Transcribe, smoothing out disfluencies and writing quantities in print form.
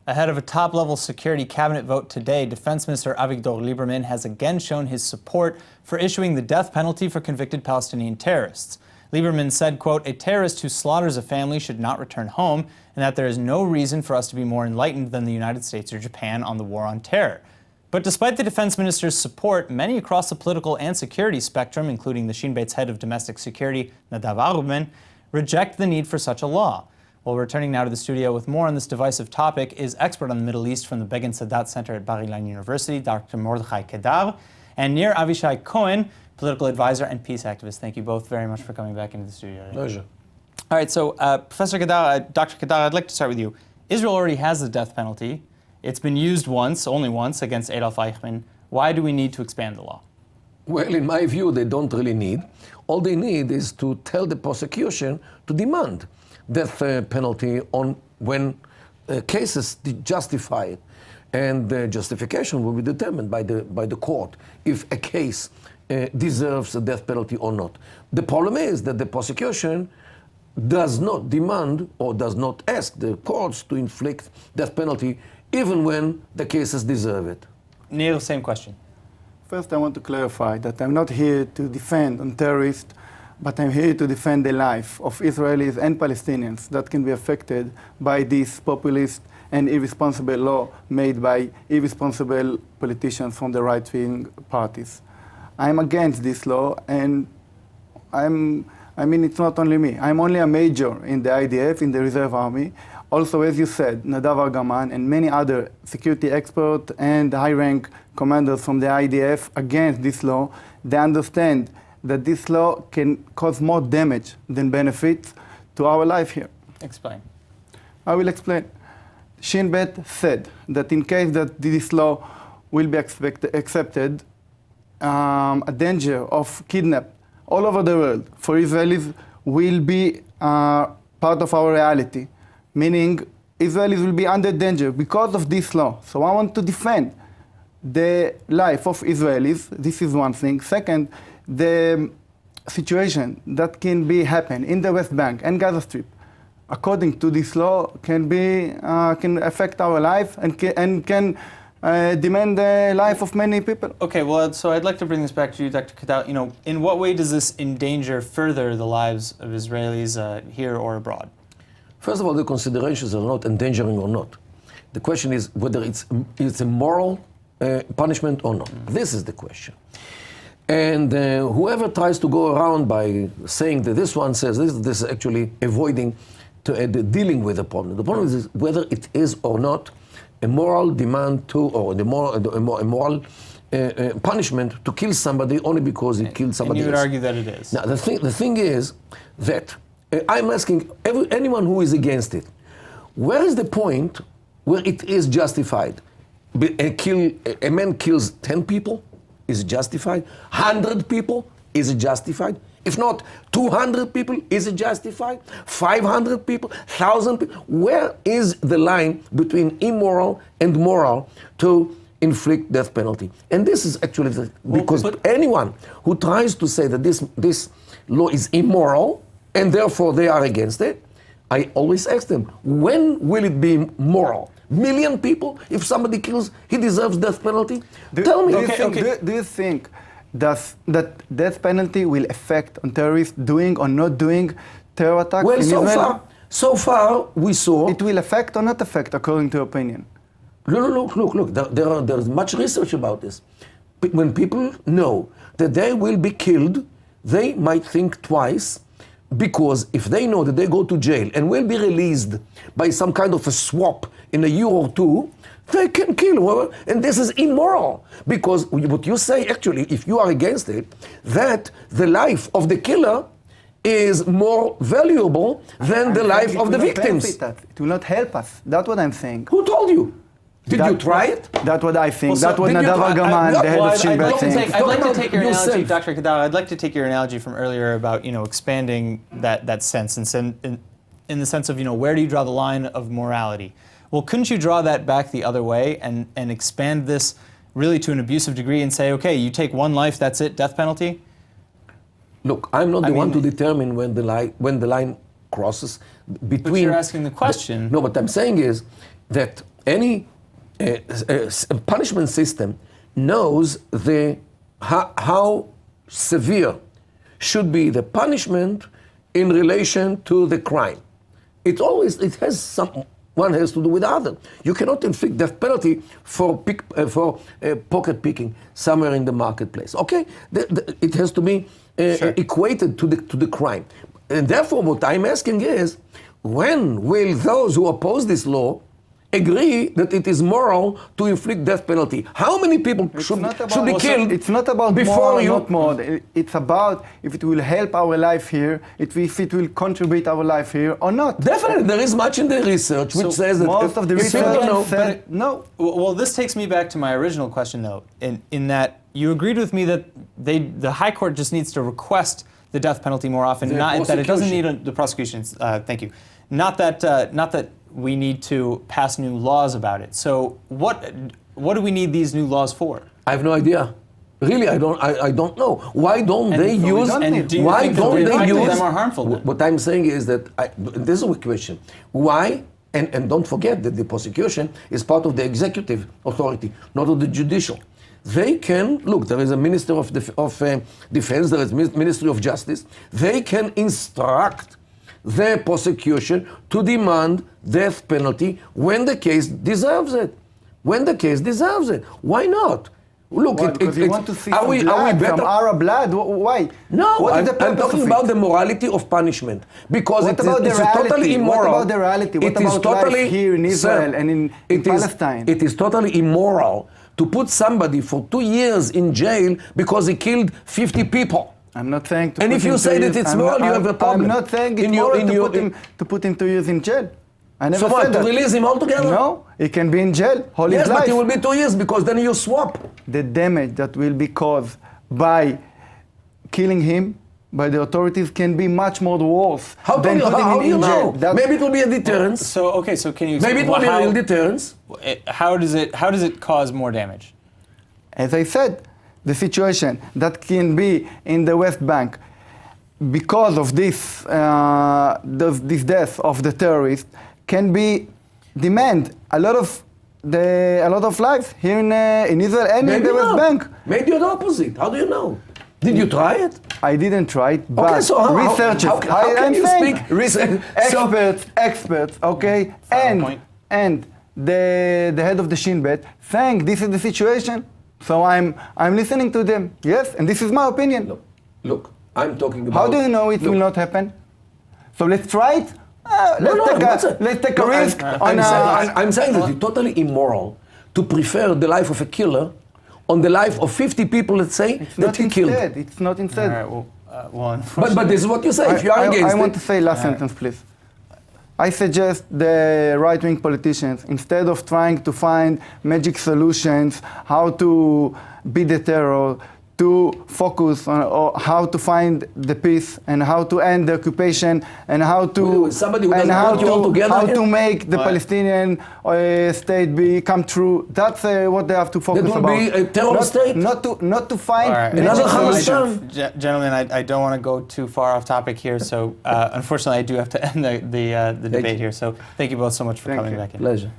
Ahead of a top-level security cabinet vote today, Defense Minister Avigdor Lieberman has again shown his support for issuing the death penalty for convicted Palestinian terrorists. Lieberman said, quote, "A terrorist who slaughters a family should not return home, and that there is no reason for us to be more enlightened than the United States or Japan on the war on terror." But despite the defense minister's support, many across the political and security spectrum, including the Shin Bet's head of domestic security, Nadav Argumen, reject the need for such a law. Well, returning now to the studio with more on this divisive topic is expert on the Middle East from the Begin-Sadat Center at Ilan University, Dr. Mordechai Kedar, and Nir Avishai Cohen, political advisor and peace activist. Thank you both very much for coming back into the studio today. Pleasure. All right, so Professor Kedar, Dr. Kedar, I'd like to start with you. Israel already has the death penalty. It's been used once, only once, against Adolf Eichmann. Why do we need to expand the law? Well, in my view, they don't really need. All they need is to tell the prosecution to demand death penalty on when cases justify it, and the justification will be determined by the court if a case deserves a death penalty or not. The problem is that the prosecution does not demand or does not ask the courts to inflict death penalty even when the cases deserve it. Neil, same question. First, I want to clarify that I'm not here to defend on terrorists, but I'm here to defend the life of Israelis and Palestinians that can be affected by this populist and irresponsible law made by irresponsible politicians from the right-wing parties. I'm against this law, and it's not only me. I'm only a major in the IDF, in the Reserve Army. Also, as you said, Nadav Argumen and many other security experts and high-rank commanders from the IDF against this law. They understand that this law can cause more damage than benefits to our life here. Explain. I will explain. Shin Bet said that in case that this law will be accepted, a danger of kidnap all over the world for Israelis will be part of our reality, meaning Israelis will be under danger because of this law. So I want to defend the life of Israelis. This is one thing. Second, the situation that can happen in the West Bank and Gaza Strip, according to this law, can affect our life and can demand the life of many people. Okay, well, so I'd like to bring this back to you, Dr. Kedar. In what way does this endanger further the lives of Israelis here or abroad? First of all, the considerations are not endangering or not. The question is whether it's a moral punishment or not. This is the question. And whoever tries to go around by saying that this one says this is actually avoiding dealing with the problem. The problem is whether it is or not a moral demand to, or a moral punishment to kill somebody only because he killed somebody else. And you would argue that it is. Now, the thing is that I'm asking anyone who is against it, where is the point where it is justified? A man kills 10 people, is it justified? 100 people, is it justified? If not 200 people, is it justified? 500 people, 1,000 people? Where is the line between immoral and moral to inflict death penalty? And this is actually because anyone who tries to say that this law is immoral and therefore they are against it, I always ask them, when will it be moral? Million people? If somebody kills, he deserves death penalty? Tell me. Do you think that death penalty will affect on terrorists doing or not doing terror attacks? Well, so far we saw... It will affect or not affect, according to your opinion? Look. There's much research about this. When people know that they will be killed, they might think twice, because if they know that they go to jail and will be released by some kind of a swap in a year or two, they can kill whoever, and this is immoral. Because what you say, actually, if you are against it, that the life of the killer is more valuable than the life of the victims. It will not help us. That's what I'm saying. Who told you? Did you try it? That's what I think. That's what Nadav Argumen, the head of Shin Bet, thinks. I'd like to take your analogy, Dr. Kedar. I'd like to take your analogy from earlier about expanding that sense in the sense of where do you draw the line of morality? Well, couldn't you draw that back the other way and expand this really to an abusive degree and say, okay, you take one life, that's it, death penalty? Look, I'm not the one to determine when the line crosses between. But you're asking the question. No, what I'm saying is that any punishment system knows how severe should be the punishment in relation to the crime. It has one has to do with the other. You cannot inflict death penalty for pocket picking somewhere in the marketplace. Okay, it has to be equated to the crime, and therefore, what I'm asking is, when will those who oppose this law agree that it is moral to inflict death penalty? How many people should be killed? It's not about before moral, not moral. It's about if it will help our life here, if it will contribute our life here or not. Definitely, there is much in the research which says that most of the research said no. Well, this takes me back to my original question, though, in that you agreed with me that the High Court just needs to request the death penalty more often, not that it doesn't need the prosecutions. Thank you. Not that we need to pass new laws about it. So what do we need these new laws for? I have no idea. Really, I don't know. Why don't they use? Why don't they use? Them are harmful. What I'm saying is that this is a question. Why? And don't forget that the prosecution is part of the executive authority, not of the judicial. They can look. There is a Minister of Defense. There is Ministry of Justice. They can instruct the prosecution to demand death penalty when the case deserves it. When the case deserves it. Why not? Look, because you want to see are we better? From our blood? Why? No, I'm talking about the morality of punishment. Because it's totally immoral. What about the reality? What about life here in Israel and in Palestine? It is totally immoral to put somebody for 2 years in jail because he killed 50 people. I'm not saying to and if you say that it's moral, you have a problem. I'm not saying it's moral to put him 2 years in jail. I never said that. To release him altogether? No, he can be in jail all his life. Yes, but it will be 2 years because then you swap. The damage that will be caused by killing him by the authorities can be much more worse than putting him in jail. Maybe it will be a deterrence. So can you explain? Maybe it will be a real deterrence. How does it cause more damage? As I said, the situation that can be in the West Bank because of this death of the terrorist can be demand a lot of lives here in Israel and in the West Bank. Maybe the opposite. How do you know? Did you try it? I didn't try it, but okay, so researchers, how can you speak? Experts, okay, and the head of the Shin Bet saying this is the situation. So I'm listening to them. Yes, and this is my opinion. Look, I'm talking about. How do you know it will not happen? So let's try it. Let's take a risk. I'm saying that it's totally immoral to prefer the life of a killer on the life of 50 people, let's say, that he killed. It's not instead. All right, but this is what you say. If you are against it. I want to say last sentence, please. I suggest the right-wing politicians, instead of trying to find magic solutions, how to beat the terror, to focus on how to find the peace and how to end the occupation and how to make the Palestinian state come true. That's what they have to focus about. That will be a terror state? Not to find another solution. Gentlemen, I don't want to go too far off topic here, so unfortunately I do have to end the debate here. So thank you both so much for coming back in. Pleasure.